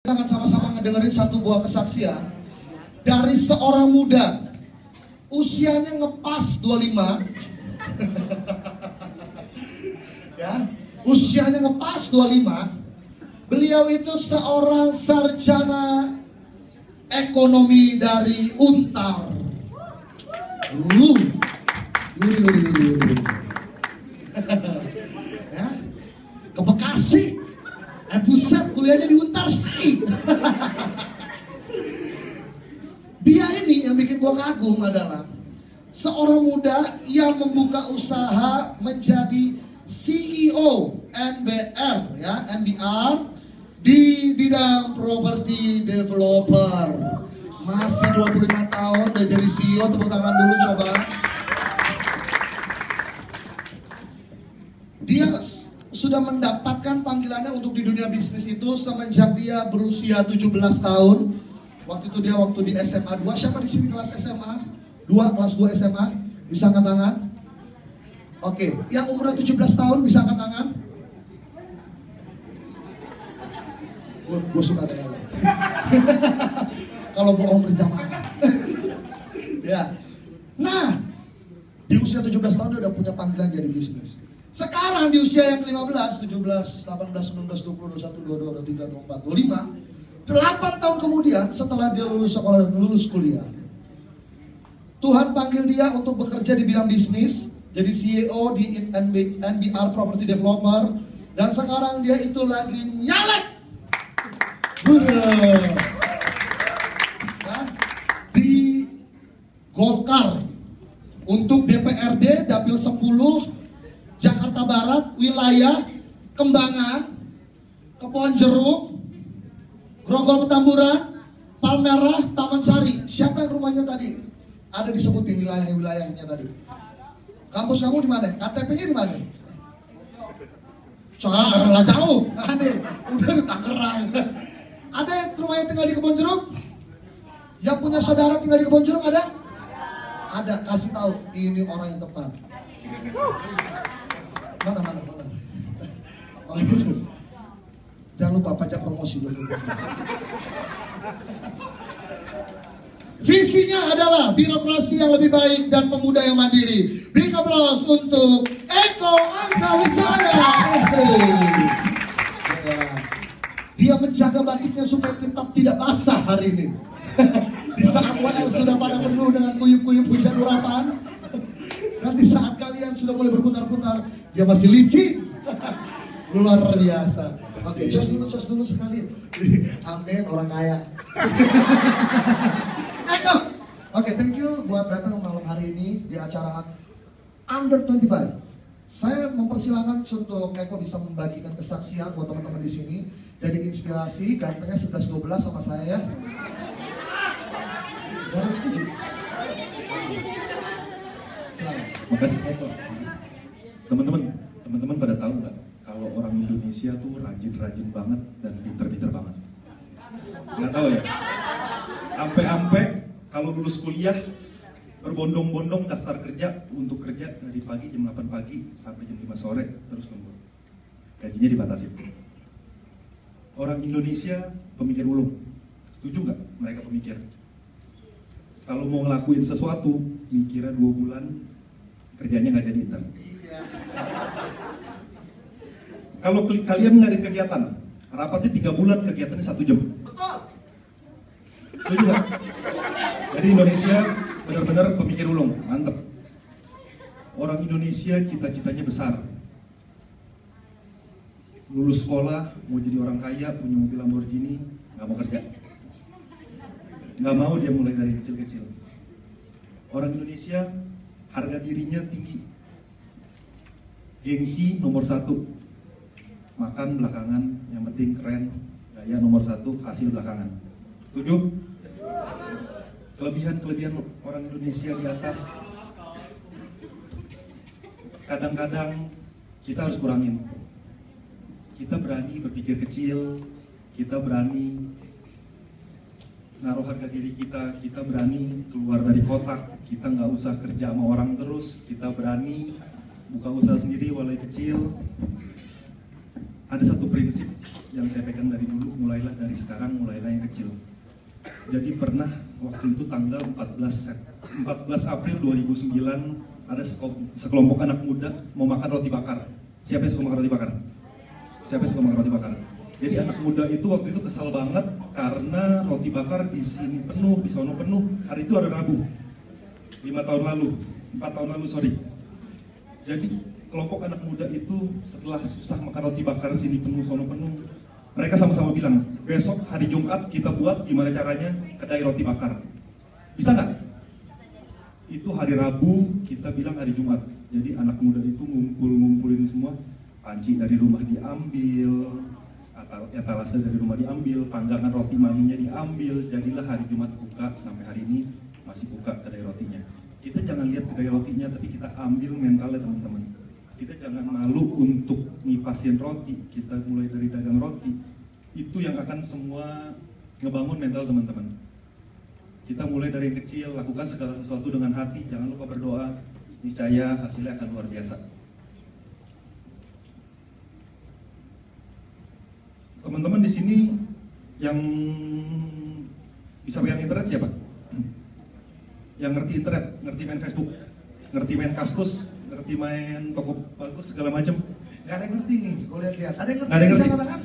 Kita akan sama-sama ngedengerin satu buah kesaksian dari seorang muda, usianya ngepas 25. Ya, usianya ngepas 25. Beliau itu seorang sarjana ekonomi dari Untar. Ya, ke Bekasi. Buset, kuliahnya di Untar sih. Dia ini yang bikin gua kagum adalah seorang muda yang membuka usaha menjadi CEO NBR, ya, NBR di bidang property developer. Masih 25 tahun udah jadi CEO, tepuk tangan dulu coba. Dia sudah mendapatkan panggilannya untuk di dunia bisnis itu semenjak dia berusia 17 tahun. Waktu itu dia waktu di SMA 2. Siapa di sini kelas SMA? 2, kelas 2 SMA? Bisa angkat tangan? Oke, yang umurnya 17 tahun bisa angkat tangan? Gue suka kayak lo. Kalau bohong berjamaah. Ya. Nah, di usia 17 tahun dia udah punya panggilan jadi bisnis. Sekarang di usia yang ke-15, 17, 18, 19, 20, 21, 22, 23, 24, 25, 8 tahun kemudian setelah dia lulus sekolah dan lulus kuliah, Tuhan panggil dia untuk bekerja di bidang bisnis, jadi CEO di NBR Property Developer, dan sekarang dia itu lagi nyalek di Golkar untuk DPRD Dapil 10 Jakarta Barat, wilayah Kembangan, Kebon Jeruk, Grogol Petamburan, Palmerah, Taman Sari. Siapa yang rumahnya tadi? Ada disebutin wilayah-wilayahnya tadi. Kampus kamu di mana? KTP-nya di mana? Soalnya jauh. Ada, udah di Tangerang. Ada yang rumahnya tinggal di Kebon Jeruk? Yang punya saudara tinggal di Kebon Jeruk ada? Ada, kasih tahu. Ini orang yang tepat. Mana. Oh gitu. Jangan lupa pajak promosi dulu. Visinya adalah birokrasi yang lebih baik dan pemuda yang mandiri. Big applause untuk Eko Angka Wijaya. Dia menjaga batiknya supaya tetap tidak basah hari ini. Di saat WL sudah pada penuh dengan kuyup-kuyup hujan urapan, dan di saat kalian sudah mulai berputar-putar, dia masih licin. Luar biasa. Oke, cos dulu sekali. Amin, orang kaya. Eko. Oke, thank you buat datang malam hari ini di acara Under 25. Saya mempersilahkan untuk Eko bisa membagikan kesaksian buat teman-teman di sini. Jadi inspirasi, gantengnya 11-12 sama saya ya. Orang setuju? Selamat. Makasih Eko. Teman-teman pada tahu nggak kalau orang Indonesia tuh rajin banget dan pinter banget? Nggak tahu ya? Ampe kalau lulus kuliah berbondong-bondong daftar kerja untuk kerja dari pagi jam 8 pagi sampai jam 5 sore terus lembur. Gajinya dibatasi. Orang Indonesia pemikir ulung. Setuju nggak mereka pemikir? Kalau mau ngelakuin sesuatu, mikirnya 2 bulan, kerjanya nggak jadi ntar. Kalau kalian ngadain kegiatan, rapatnya 3 bulan, kegiatannya 1 jam. Setuju nggak? Jadi Indonesia benar-benar pemikir ulung, mantep. Orang Indonesia cita-citanya besar. Lulus sekolah, mau jadi orang kaya, punya mobil Lamborghini, nggak mau kerja. Nggak mau dia mulai dari kecil-kecil. Orang Indonesia harga dirinya tinggi, gengsi nomor 1, makan belakangan, yang penting keren, gaya nomor 1, hasil belakangan. Setuju? Kelebihan orang Indonesia di atas, kadang-kadang kita harus kurangin. Kita berani berpikir kecil, kita berani naruh harga diri kita berani keluar dari kotak, kita nggak usah kerja sama orang terus, kita berani buka usaha sendiri walau kecil. Ada satu prinsip yang saya pegang dari dulu, mulailah dari sekarang, mulailah yang kecil. Jadi pernah waktu itu tanggal 14 April 2009 ada sekelompok anak muda mau makan roti bakar. Siapa yang suka makan roti bakar? Siapa yang suka makan roti bakar? Jadi anak muda itu waktu itu kesal banget karena roti bakar di sini penuh, di sono penuh. Hari itu ada Rabu, 4 tahun lalu, sorry. Jadi kelompok anak muda itu setelah susah makan roti bakar sini penuh, sono penuh, mereka sama-sama bilang, besok hari Jumat kita buat gimana caranya kedai roti bakar. Bisa nggak? Itu hari Rabu, kita bilang hari Jumat. Jadi anak muda itu ngumpulin semua, panci dari rumah diambil, etalase dari rumah diambil, panggangan roti maninya diambil. Jadilah hari Jumat buka, sampai hari ini masih buka kedai rotinya. Kita jangan lihat kedai rotinya, tapi kita ambil mentalnya teman-teman. Kita jangan malu untuk ngipasin roti, kita mulai dari dagang roti. Itu yang akan semua ngebangun mental teman-teman. Kita mulai dari yang kecil, lakukan segala sesuatu dengan hati, jangan lupa berdoa, niscaya hasilnya akan luar biasa. Teman-teman di sini yang bisa pegang internet siapa? Yang ngerti internet, ngerti main Facebook, ngerti main Kaskus, ngerti main toko bagus segala macam. Gak ada yang ngerti nih, gue lihat-lihat. Ada yang ngerti? Ada yang ngerti? Bisa katakan?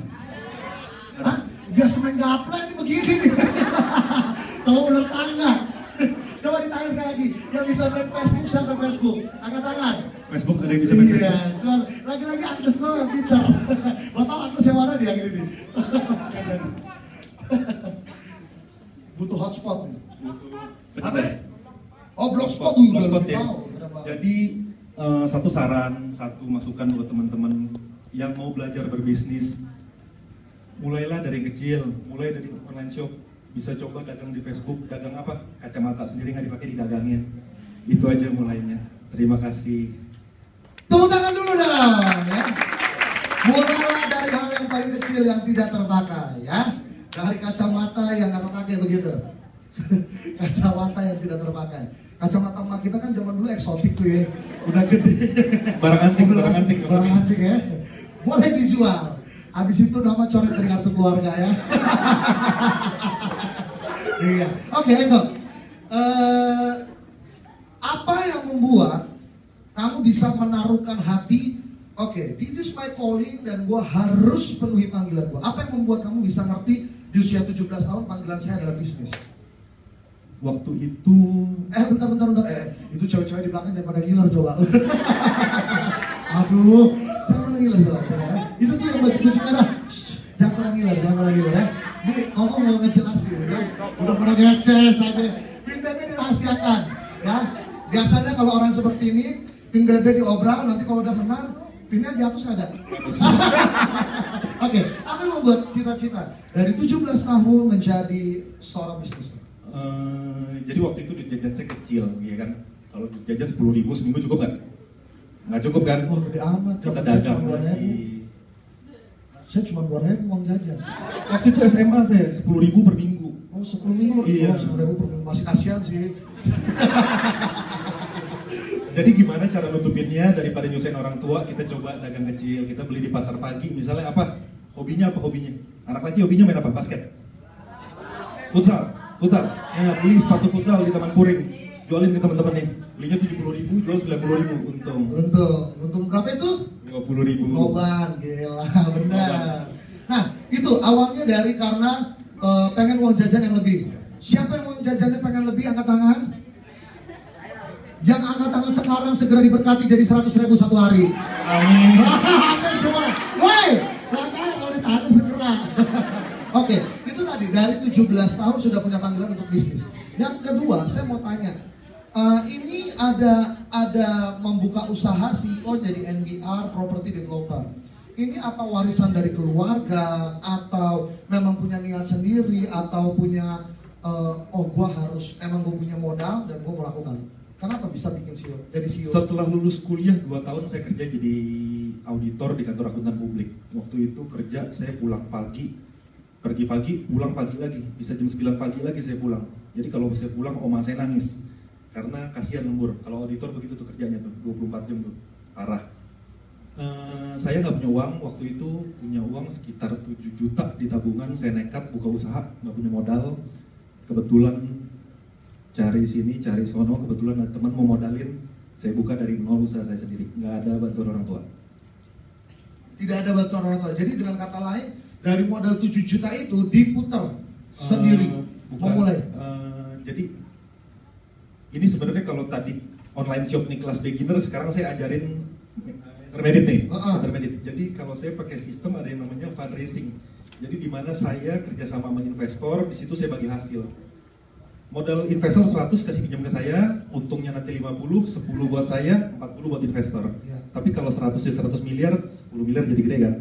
Hah? Biasa main gaple ini begini nih. Sama ular tangga. Coba ditanya sekali lagi, yang bisa main Facebook siapa Facebook? Angkat tangan. Facebook ada yang bisa main Iya, Facebook? cuma lagi-lagi Agnes tuh yang pintar. Mau tau Agnes yang mana dia gini nih? Butuh hotspot nih. Apa? Oh, blogspot dulu. Blogspot ya. Jadi satu saran, satu masukan buat teman-teman yang mau belajar berbisnis, mulailah dari yang kecil, mulai dari online shop. Bisa coba dagang di Facebook, dagang apa? Kacamata sendiri nggak dipakai, didagangin. Itu aja mulainya. Terima kasih. Tepuk tangan dulu dong, ya. Mulailah dari hal yang paling kecil yang tidak terpakai, ya. Dari kacamata yang nggak terpakai begitu. Kacamata yang tidak terpakai. Kacamata emak kita kan zaman dulu eksotik tuh ya, udah gede. Barang antik, barang antik. Barang antik ya. Boleh dijual. Habis itu nama coret dari kartu keluarga ya. Iya. Oke, Eko. Apa yang membuat kamu bisa menaruhkan hati? Oke, this is my calling dan gua harus penuhi panggilan gua. Apa yang membuat kamu bisa ngerti di usia 17 tahun panggilan saya adalah bisnis? Waktu itu Bentar. Itu cewek-cewek di belakang jangan pada ngiler coba. Aduh, jangan pada ngiler coba. Ya. Itu tuh yang baju merah. Shh, jangan pada ngiler ya. Ini kamu mau ngejelasin ya. Udah pada ngeces aja. Pin BB dirahasiakan ya. Biasanya kalau orang seperti ini, pin BB diobral, nanti kalau udah menang, pinnya dihapus kagak? Oke, apa yang membuat cita-cita dari 17 tahun menjadi seorang bisnis? Jadi waktu itu duit jajan saya kecil, ya kan? Kalau duit jajan 10.000 seminggu cukup nggak? Nggak cukup kan? Wah, gede amat. Kita dagang lagi. Saya cuma 2.000 uang jajan. Waktu itu SMA saya 10.000 per minggu. Oh, 10 minggu? Iya. Oh, 10.000 per minggu. Masih kasihan sih. Jadi gimana cara nutupinnya daripada nyusahin orang tua, kita coba dagang kecil, kita beli di pasar pagi, misalnya apa? Hobinya apa hobinya? Anak laki hobinya main apa? Basket? Futsal? Ya, beli sepatu futsal di Taman Puring, jualin ke teman-teman nih. Belinya 70.000, jual 90.000, Untung berapa itu? 50.000. Noban, gila, benar. Nah, itu awalnya dari karena pengen uang jajan yang lebih. Siapa yang uang jajannya pengen lebih, angkat tangan. Yang angkat tangan sekarang segera diberkati jadi 100.000 satu hari. Amin. Amin semua. Woi, makanya kalau ditanya segera. Oke, itu tadi dari 17 tahun sudah punya panggilan untuk bisnis. Yang kedua, saya mau tanya, ini ada membuka usaha CEO jadi NBR Property Developer. Ini apa warisan dari keluarga atau memang punya niat sendiri atau punya emang gue punya modal dan gue mau lakukan. Kenapa bisa bikin CEO? Jadi CEO. Setelah lulus kuliah 2 tahun saya kerja jadi auditor di kantor akuntan publik. Waktu itu kerja saya pulang pagi, pergi pagi, pulang pagi lagi. Bisa jam 9 pagi lagi saya pulang. Jadi kalau saya pulang oma saya nangis. Karena kasihan lembur. Kalau auditor begitu tuh kerjanya tuh 24 jam tuh. Parah. Saya nggak punya uang waktu itu, punya uang sekitar 7 juta di tabungan. Saya nekat buka usaha, nggak punya modal. Kebetulan cari sini, cari sono, kebetulan ada teman mau modalin. Saya buka dari nol usaha saya sendiri, nggak ada bantuan orang tua. Tidak ada bantuan orang tua. Jadi dengan kata lain, dari modal 7 juta itu diputar sendiri, memulai. Jadi ini sebenarnya kalau tadi online shop nih kelas beginner, sekarang saya ajarin intermediate nih. Intermediate. Jadi kalau saya pakai sistem ada yang namanya fundraising. Jadi di mana saya kerjasama sama investor, di situ saya bagi hasil. Modal investor 100 kasih pinjam ke saya, untungnya nanti 50, 10 buat saya, 40 buat investor. Ya. Tapi kalau 100 ya 100 miliar, 10 miliar jadi gede kan?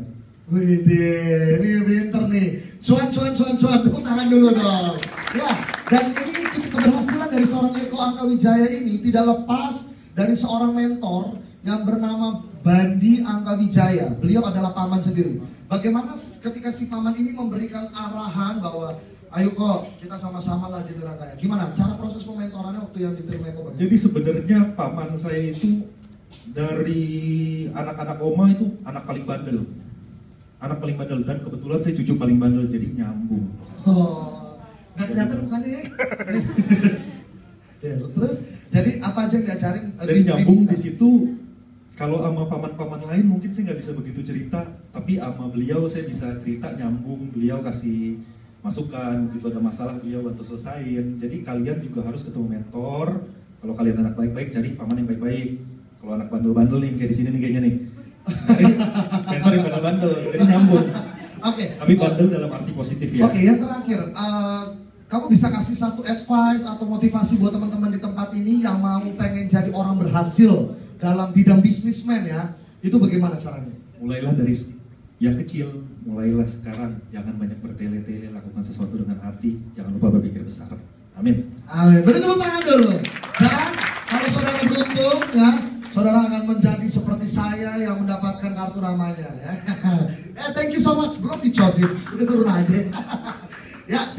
Wih, ini pinter nih. Cuan, tepuk tangan dulu dong. Ya, dan ini keberhasilan dari seorang Eko Angkawijaya ini tidak lepas dari seorang mentor yang bernama Bandi Angkawijaya. Beliau adalah paman sendiri. Bagaimana ketika si paman ini memberikan arahan bahwa ayo kok kita sama-sama lah jadi orang kaya. Gimana cara proses pementorannya waktu yang diterima Eko? Bagaimana? Jadi sebenarnya paman saya itu dari anak-anak oma itu anak paling bandel. Anak paling bandel, dan kebetulan saya cucu paling bandel, jadi nyambung. Oh, nggak kelihatan mukanya ya? Ya, terus jadi apa aja yang diajarin? Dari nyambung di situ. Kalau sama paman-paman lain mungkin saya nggak bisa begitu cerita, tapi sama beliau saya bisa cerita nyambung. Beliau kasih masukan, begitu ada masalah beliau bantu selesain. Jadi kalian juga harus ketemu mentor. Kalau kalian anak baik-baik, cari paman yang baik-baik. Kalau anak bandel-bandel nih, kayak di sini nih kayaknya nih, cari mentor yang bandel-bandel. Jadi nyambung. Oke. Tapi bandel dalam arti positif ya. Oke, yang terakhir, kamu bisa kasih satu advice atau motivasi buat teman-teman di tempat ini yang mau pengen jadi orang berhasil dalam bidang bisnismen ya, itu bagaimana caranya? Mulailah dari yang kecil, mulailah sekarang. Jangan banyak bertele-tele, lakukan sesuatu dengan hati. Jangan lupa berpikir besar. Amin. Amin. Beri tepuk tangan dulu. Dan kalau saudara beruntung ya, saudara akan menjadi seperti saya yang mendapatkan kartu namanya ya. Thank you so much. Belum dicosip, udah turun aja. Ya.